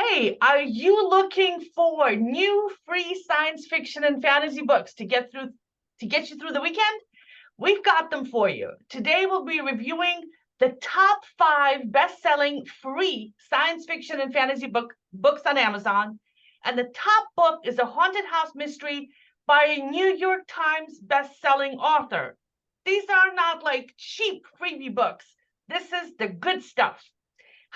Hey, are you looking for new free science fiction and fantasy books to get you through the weekend? We've got them for you. Today we'll be reviewing the top 5 best-selling free science fiction and fantasy books on Amazon. And the top book is a haunted house mystery by a New York Times best-selling author. These are not like cheap freebie books. This is the good stuff.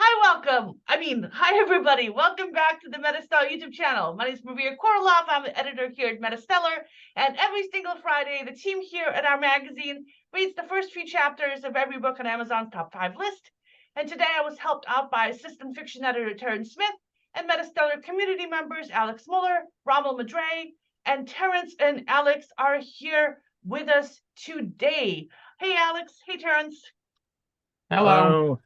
Hi everybody. Welcome back to the MetaStellar YouTube channel. My name is KOROLOV. I'm an editor here at MetaStellar, and every single Friday, the team here at our magazine reads the first few chapters of every book on Amazon's top 5 list. And today I was helped out by assistant fiction editor TERRENCE and MetaStellar community members Alex Mueller, Rommel Madre, and Terrence and Alex are here with us today. Hey Alex, hey Terrence. Hello.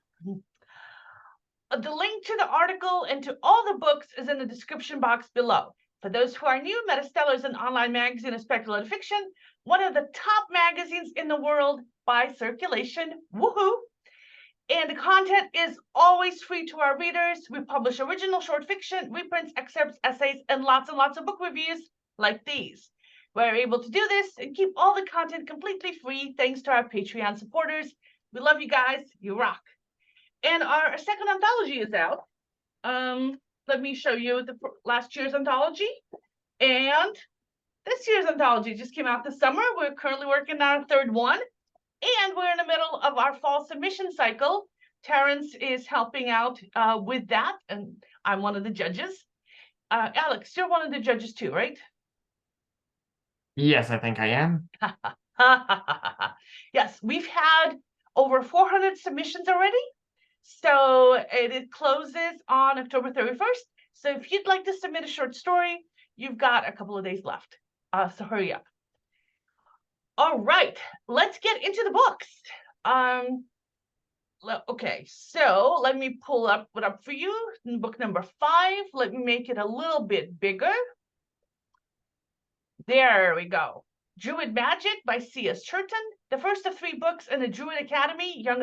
The link to the article and to all the books is in the description box below. For those who are new, MetaStellar is an online magazine of speculative fiction, one of the top magazines in the world by circulation. Woohoo! And the content is always free to our readers. We publish original short fiction, reprints, excerpts, essays, and lots of book reviews like these. We're able to do this and keep all the content completely free thanks to our Patreon supporters. We love you guys. You rock. And our second anthology is out. Let me show you the last year's anthology. And this year's anthology just came out this summer. We're currently working on our third one. And we're in the middle of our fall submission cycle. Terrence is helping out with that. And I'm one of the judges. Alex, you're one of the judges too, right? Yes, I think I am. Yes, we've had over 400 submissions already. So it closes on October 31st. So if you'd like to submit a short story, you've got a couple of days left. So hurry up. All right, let's get into the books. Okay, so let me pull up for you. Book number 5. Let me make it a little bit bigger. There we go. Druid Magic by C.S. Churton. The first of 3 books in the Druid Academy young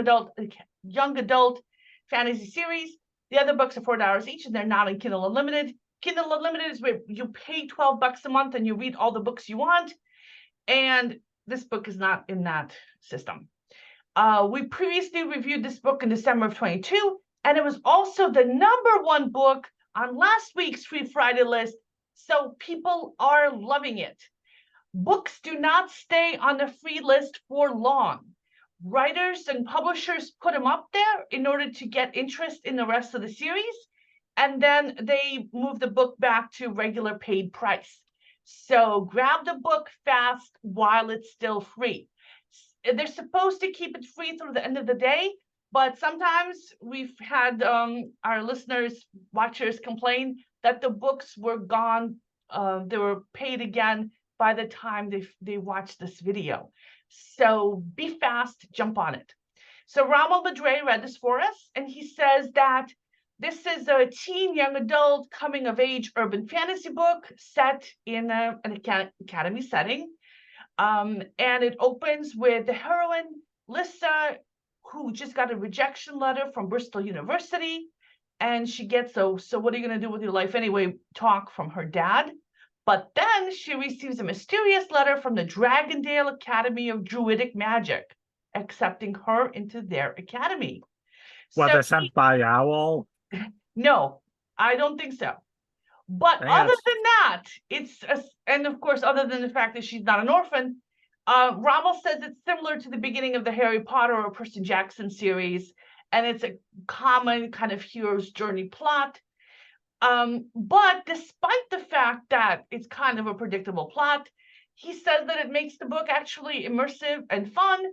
adult fantasy series. The other books are $4 each, and they're not in Kindle Unlimited. Kindle Unlimited is where you pay $12 a month and you read all the books you want. And this book is not in that system. We previously reviewed this book in December of 22, and it was also the #1 book on last week's Free Friday list. So people are loving it. Books do not stay on the free list for long. Writers and publishers put them up there in order to get interest in the rest of the series, and then they move the book back to regular paid price. So grab the book fast while it's still free. They're supposed to keep it free through the end of the day, but sometimes we've had our listeners, watchers complain that the books were gone. They were paid again by the time they watched this video. So be fast, jump on it. So Rommel Madre read this for us, and he says that this is a teen young adult coming of age urban fantasy book set in an academy setting. And it opens with the heroine, Lissa, who just got a rejection letter from Bristol University. And she gets so what are you going to do with your life anyway? Talk from her dad. But then she receives a mysterious letter from the Dragondale Academy of Druidic Magic, accepting her into their academy. Was it sent by Owl? No, I don't think so. But other than that, and of course, other than the fact that she's not an orphan, Rommel says it's similar to the beginning of the Harry Potter or Percy Jackson series, and it's a common kind of hero's journey plot. But despite the fact that it's kind of a predictable plot, he says that it makes the book actually immersive and fun,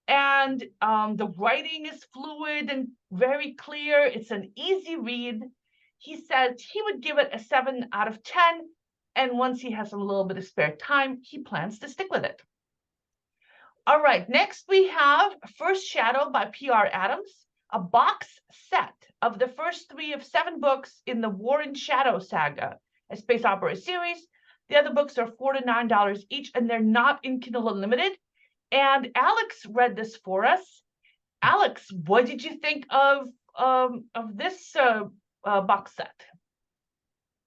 and the writing is fluid and very clear. It's an easy read. He says he would give it a 7 out of 10, and once he has a little bit of spare time, he plans to stick with it. All right, next we have First Shadow by P.R. Adams, a box set of the first 3 of 7 books in the War and Shadow saga, a space opera series. The other books are $4 to $9 each, and they're not in Kindle Unlimited. And Alex read this for us. Alex, what did you think of this box set?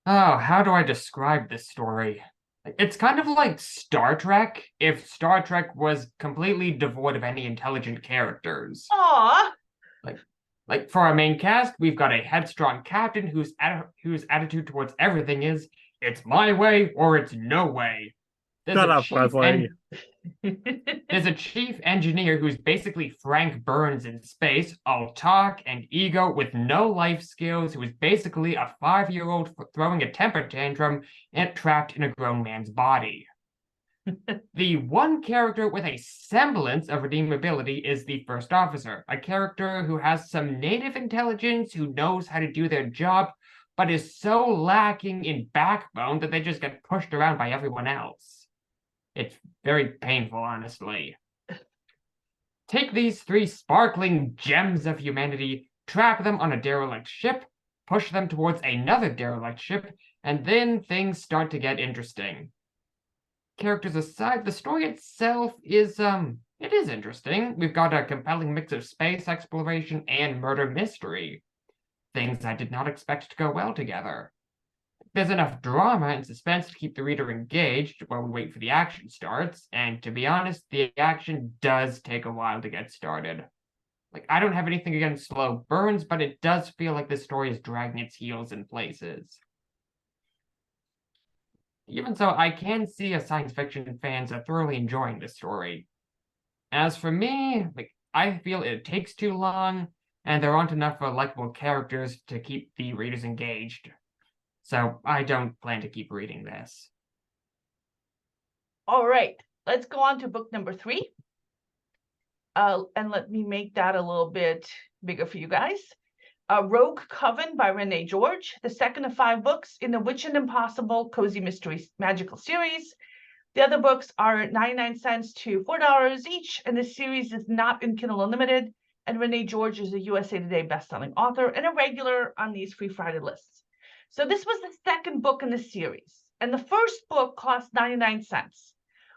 Oh, how do I describe this story? It's kind of like Star Trek if Star Trek was completely devoid of any intelligent characters. Aw, Like for our main cast, we've got a headstrong captain whose attitude towards everything is it's my way or it's no way. There's Shut a up, chief Leslie. There's a chief engineer who's basically Frank Burns in space, all talk and ego with no life skills, who is basically a 5-year-old throwing a temper tantrum and trapped in a grown man's body. The one character with a semblance of redeemability is the first officer, a character who has some native intelligence, who knows how to do their job, but is so lacking in backbone that they just get pushed around by everyone else. It's very painful, honestly. Take these 3 sparkling gems of humanity, trap them on a derelict ship, push them towards another derelict ship, and then things start to get interesting. Characters aside, the story itself is it is interesting. We've got a compelling mix of space exploration and murder mystery. Things I did not expect to go well together. There's enough drama and suspense to keep the reader engaged while we wait for the action starts, and to be honest, the action does take a while to get started. Like, I don't have anything against slow burns, but it does feel like this story is dragging its heels in places. Even so, I can see as science fiction fans are thoroughly enjoying this story. As for me, I feel it takes too long, and there aren't enough likable characters to keep the readers engaged. So I don't plan to keep reading this. all right, let's go on to book number 3. And let me make that a little bit bigger for you guys. Rogue Coven by Renee George, the second of 5 books in the Witch and Impossible Cozy Mystery Magical series. The other books are 99 cents to $4 each, and this series is not in Kindle Unlimited, and Renee George is a USA Today bestselling author and a regular on these Free Friday lists. So this was the second book in the series, and the first book cost 99 cents.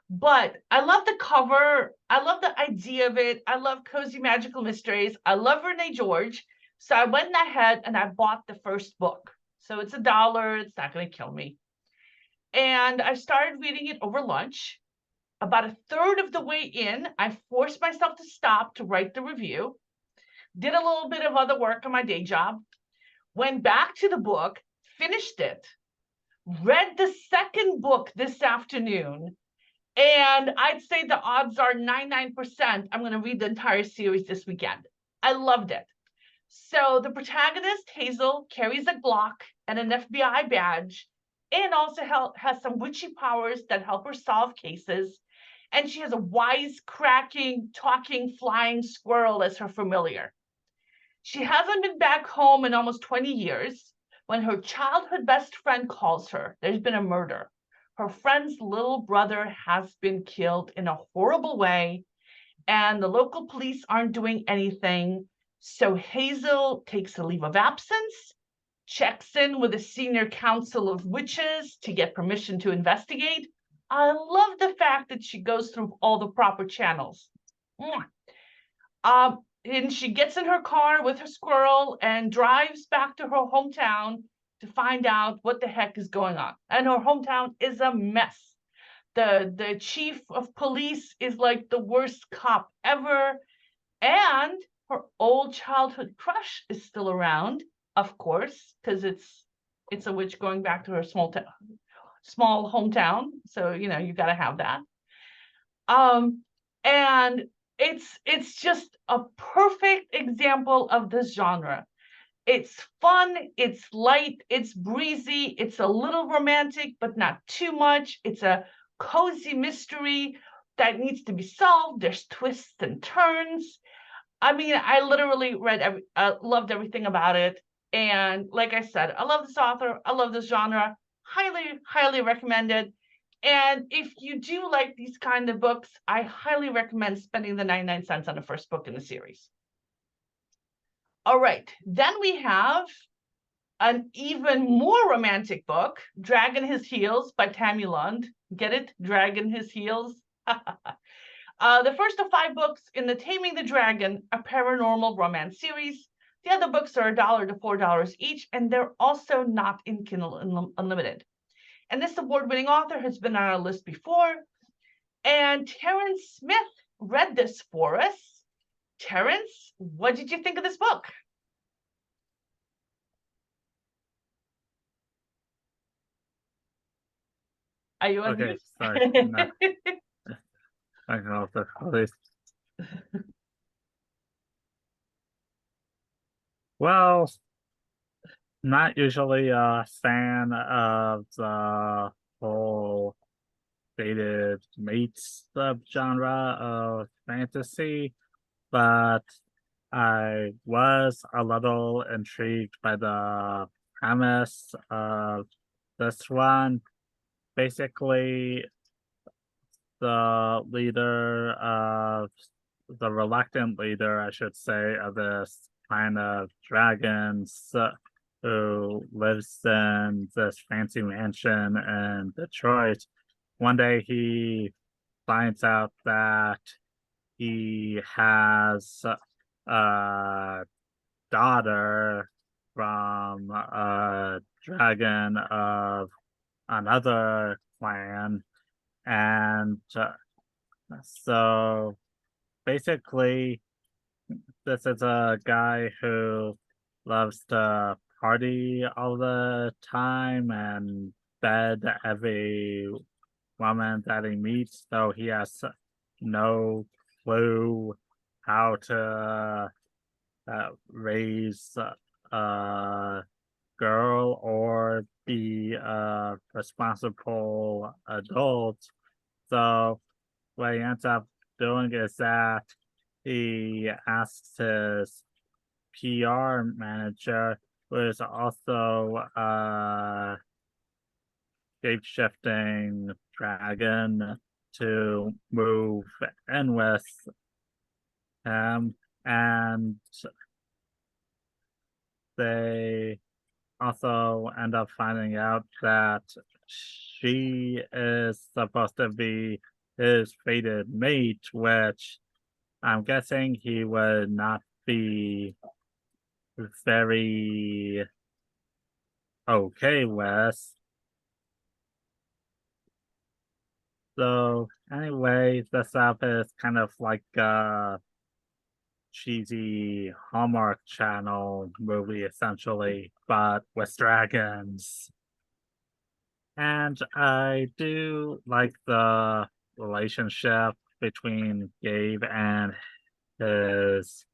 But I love the cover. I love the idea of it. I love cozy magical mysteries. I love Renee George. So I went ahead and I bought the first book. So it's $1. It's not going to kill me. And I started reading it over lunch. About a third of the way in, I forced myself to stop to write the review. Did a little bit of other work on my day job. Went back to the book, finished it. Read the second book this afternoon. And I'd say the odds are 99% I'm going to read the entire series this weekend. I loved it. So the protagonist, Hazel, carries a Glock and an FBI badge, and also has some witchy powers that help her solve cases. And she has a wisecracking, talking, flying squirrel as her familiar. She hasn't been back home in almost 20 years when her childhood best friend calls her. There's been a murder. Her friend's little brother has been killed in a horrible way, and the local police aren't doing anything. So Hazel takes a leave of absence, checks in with the senior council of witches to get permission to investigate. I love the fact that she goes through all the proper channels. And she gets in her car with her squirrel and drives back to her hometown to find out what the heck is going on. And her hometown is a mess. The chief of police is like the worst cop ever. And her old childhood crush is still around, of course, because it's a witch going back to her small hometown. So, you got to have that. And it's just a perfect example of this genre. It's fun, it's light, it's breezy, it's a little romantic, but not too much. It's a cozy mystery that needs to be solved. There's twists and turns. I mean, I literally loved everything about it. And like I said, I love this author. I love this genre. Highly, highly recommended. And if you do like these kind of books, I highly recommend spending the 99 cents on the first book in the series. All right, then we have an even more romantic book, Dragging His Heels by Tami Lund. Get it? Dragging His Heels. The first of 5 books in the Taming the Dragon, a paranormal romance series. The other books are $1 to $4 each, and they're also not in Kindle Unlimited. And this award-winning author has been on our list before, and Terrence Smith read this for us. Terrence, what did you think of this book? Are you on Okay, mute? sorry. No, I don't know if that's at least. Well, not usually a fan of the whole dated mates subgenre of fantasy, but I was a little intrigued by the premise of this one. Basically, the reluctant leader, I should say, of this kind of dragons who lives in this fancy mansion in Detroit. One day he finds out that he has a daughter from a dragon of another clan, and so basically this is a guy who loves to party all the time and bed every woman that he meets, so he has no clue how to raise a girl or be a responsible adult. So what he ends up doing is that he asks his PR manager, who is also a shape-shifting dragon, to move in with him, and they also end up finding out that she is supposed to be his fated mate, which I'm guessing he would not be very okay with. So anyway, this app is kind of like a cheesy Hallmark Channel movie, essentially, but with dragons. And I do like the relationship between Gabe and his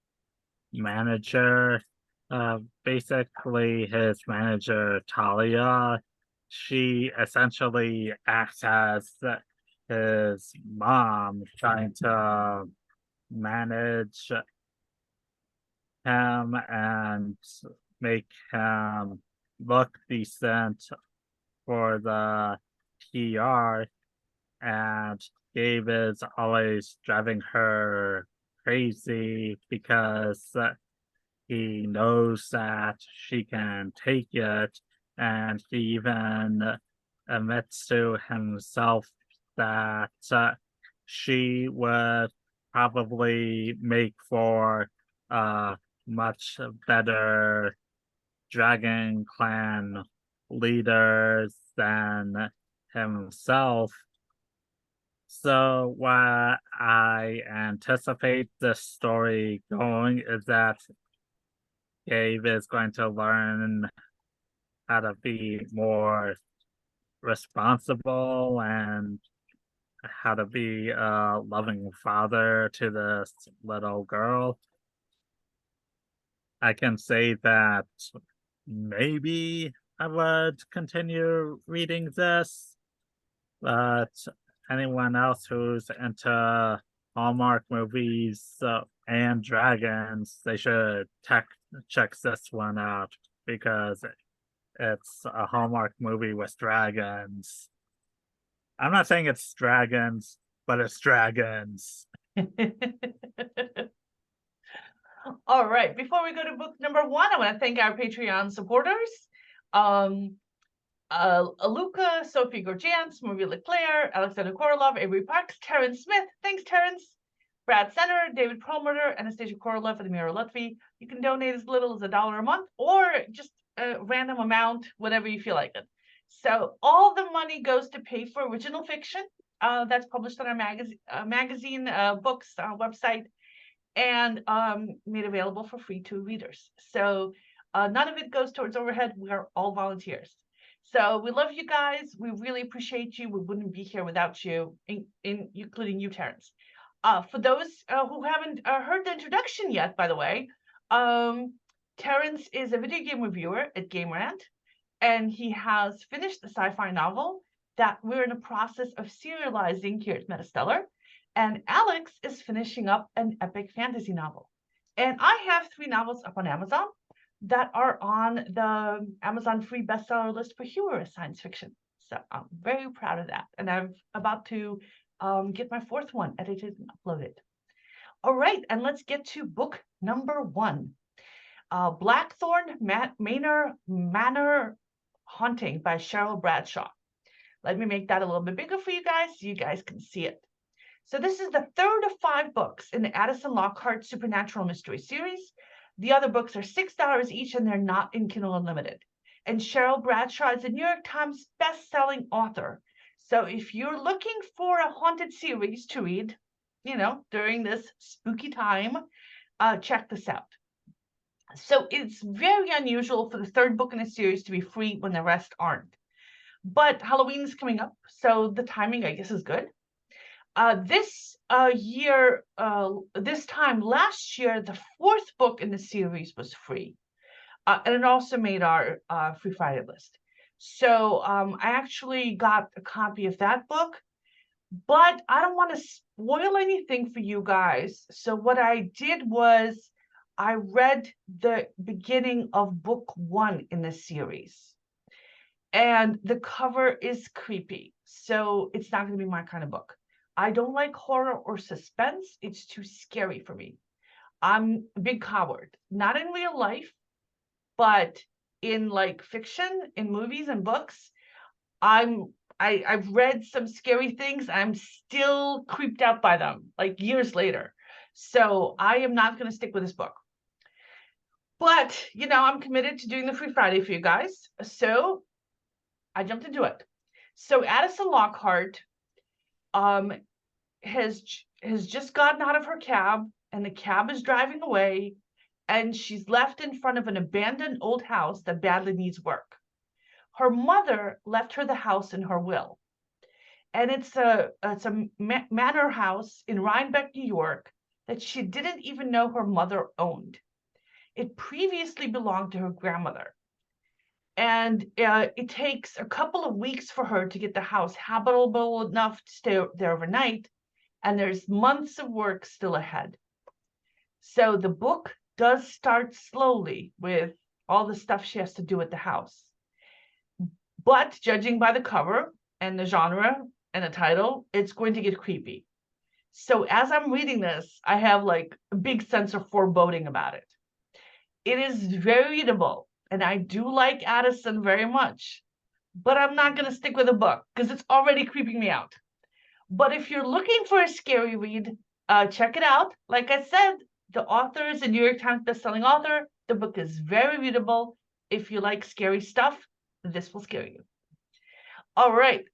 manager. Basically, his manager, Talia, she essentially acts as his mom, trying to manage him and make him look decent for the PR, and Gabe is always driving her crazy because he knows that she can take it, and he even admits to himself that she would probably make for a much better dragon clan leaders than himself. So what I anticipate this story going is that Gabe is going to learn how to be more responsible and how to be a loving father to this little girl. I can say that maybe I would continue reading this, but anyone else who's into Hallmark movies and dragons, they should check this one out because it's a Hallmark movie with dragons. I'm not saying it's dragons, but it's dragons. All right, before we go to book number 1, I want to thank our Patreon supporters. Aluka, Sophie Gorgians, Marie Leclerc, Alexander KOROLOV, Avery Parks, Terrence Smith. Thanks, Terrence. Brad Center, David Perlmutter, Anastasia KOROLOV, and Amira Lutfi. You can donate as little as $1 a month or just a random amount, whatever you feel like it. So all the money goes to pay for original fiction that's published on our magazine books website and made available for free to readers. So none of it goes towards overhead. We are all volunteers. So we love you guys. We really appreciate you. We wouldn't be here without you, including you, Terrence. For those who haven't heard the introduction yet, by the way, Terrence is a video game reviewer at Game Rant, and he has finished the sci-fi novel that we're in the process of serializing here at MetaStellar. And Alex is finishing up an epic fantasy novel. And I have 3 novels up on Amazon that are on the Amazon free bestseller list for humorous science fiction. So I'm very proud of that. And I'm about to get my 4th one edited and uploaded. All right, and let's get to book number 1. Blackthorn Manor Haunting by Cheryl Bradshaw. Let me make that a little bit bigger for you guys so you guys can see it. So this is the 3rd of 5 books in the Addison Lockhart Supernatural Mystery Series. The other books are $6 each, and they're not in Kindle Unlimited. And Cheryl Bradshaw is a New York Times best-selling author. So if you're looking for a haunted series to read, during this spooky time, check this out. So it's very unusual for the 3rd book in a series to be free when the rest aren't. But Halloween is coming up, so the timing, I guess, is good. This time last year, the 4th book in the series was free. And it also made our Free Friday list. So I actually got a copy of that book, but I don't want to spoil anything for you guys. So what I did was I read the beginning of book 1 in the series. And the cover is creepy. So it's not going to be my kind of book. I don't like horror or suspense. It's too scary for me. I'm a big coward, not in real life, but in like fiction, in movies and books. I've read some scary things. I'm still creeped out by them, like years later. So I am not going to stick with this book. But, I'm committed to doing the Free Friday for you guys. So I jumped into it. So Addison Lockhart has just gotten out of her cab, and the cab is driving away, and she's left in front of an abandoned old house that badly needs work. Her mother left her the house in her will, and it's a manor house in Rhinebeck, New York, that she didn't even know her mother owned. It previously belonged to her grandmother. And it takes a couple of weeks for her to get the house habitable enough to stay there overnight. And there's months of work still ahead. So the book does start slowly with all the stuff she has to do at the house. But judging by the cover and the genre and the title, it's going to get creepy. So as I'm reading this, I have like a big sense of foreboding about it. It is very readable, and I do like Addison very much, but I'm not going to stick with a book because it's already creeping me out. But if you're looking for a scary read, check it out. Like I said, the author is a New York Times bestselling author. The book is very readable. If you like scary stuff, this will scare you. All right.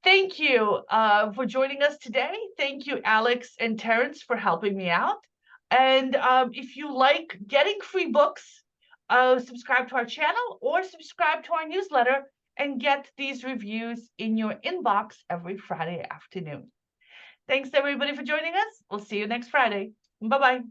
Thank you for joining us today. Thank you, Alex and Terrence, for helping me out. And if you like getting free books, subscribe to our channel or subscribe to our newsletter and get these reviews in your inbox every Friday afternoon. Thanks everybody for joining us. We'll see you next Friday. Bye-bye.